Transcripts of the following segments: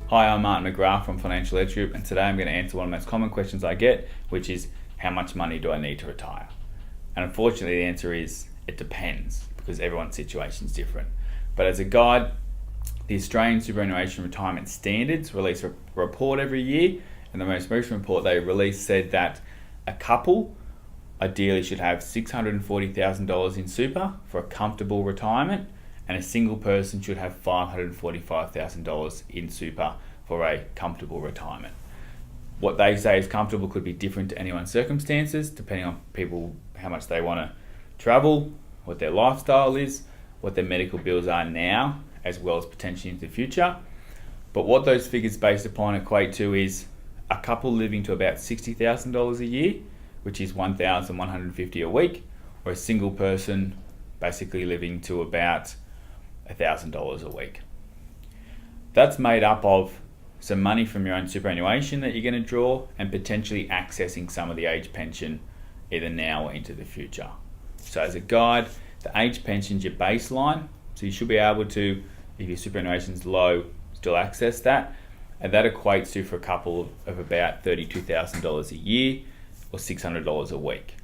Hi, I'm Martin McGrath from Financial Edge Group, and today I'm going to answer one of the most common questions I get, which is how much money do I need to retire? And unfortunately, the answer is it depends, because everyone's situation is different. But as a guide, the Australian Superannuation Retirement Standards release a report every year, and the most recent report they released said that a couple ideally should have $640,000 in super for a comfortable retirement, and a single person should have $545,000 in super for a comfortable retirement. What they say is comfortable could be different to anyone's circumstances, depending on people, how much they want to travel, what their lifestyle is, what their medical bills are now, as well as potentially into the future. But what those figures based upon equate to is a couple living to about $60,000 a year, which is $1,150 a week, or a single person basically living to about $1,000 a week. That's made up of some money from your own superannuation that you're going to draw and potentially accessing some of the age pension either now or into the future. So as a guide, the age pension's your baseline, so you should be able to, if your superannuation's low, still access that, and that equates to, for a couple of about $32,000 a year or $600 a week.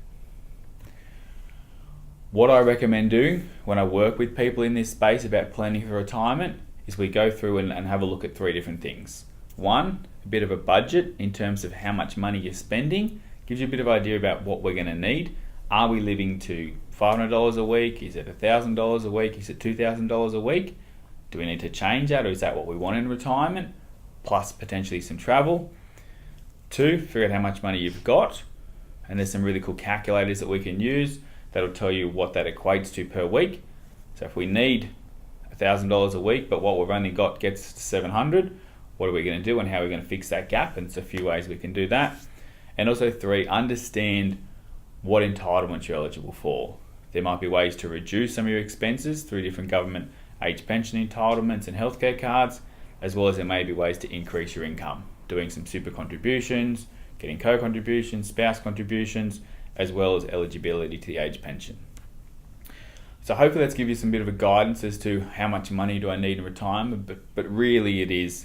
What I recommend doing when I work with people in this space about planning for retirement is we go through and have a look at three different things. One, a bit of a budget in terms of how much money you're spending. Gives you a bit of idea about what we're going to need. Are we living to $500 a week? Is it $1,000 a week? Is it $2,000 a week? Do we need to change that, or is that what we want in retirement? Plus potentially some travel. Two, figure out how much money you've got. And there's some really cool calculators that we can use that'll tell you what that equates to per week. So if we need $1,000 a week, but what we've only got gets to $700, what are we going to do and how are we going to fix that gap? And there's a few ways we can do that. And also three, understand what entitlements you're eligible for. There might be ways to reduce some of your expenses through different government age pension entitlements and healthcare cards, as well as there may be ways to increase your income, doing some super contributions, getting co-contributions, spouse contributions, as well as eligibility to the age pension. So hopefully that's give you some bit of a guidance as to how much money do I need in retirement, but really it is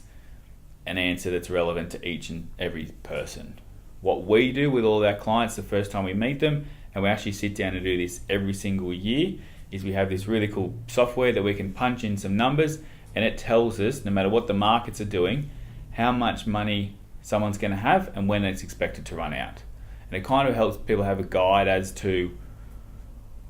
an answer that's relevant to each and every person. What we do with all of our clients the first time we meet them, and we actually sit down and do this every single year, is we have this really cool software that we can punch in some numbers, and it tells us, no matter what the markets are doing, how much money someone's going to have and when it's expected to run out. And it kind of helps people have a guide as to,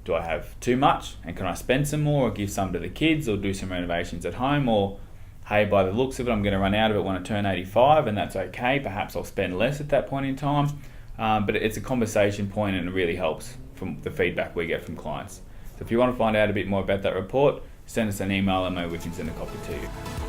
do I have too much and can I spend some more, or give some to the kids, or do some renovations at home, or hey, by the looks of it, I'm going to run out of it when I turn 85, and that's okay. Perhaps I'll spend less at that point in time. But it's a conversation point, and it really helps from the feedback we get from clients. So if you want to find out a bit more about that report, send us an email and maybe we can send a copy to you.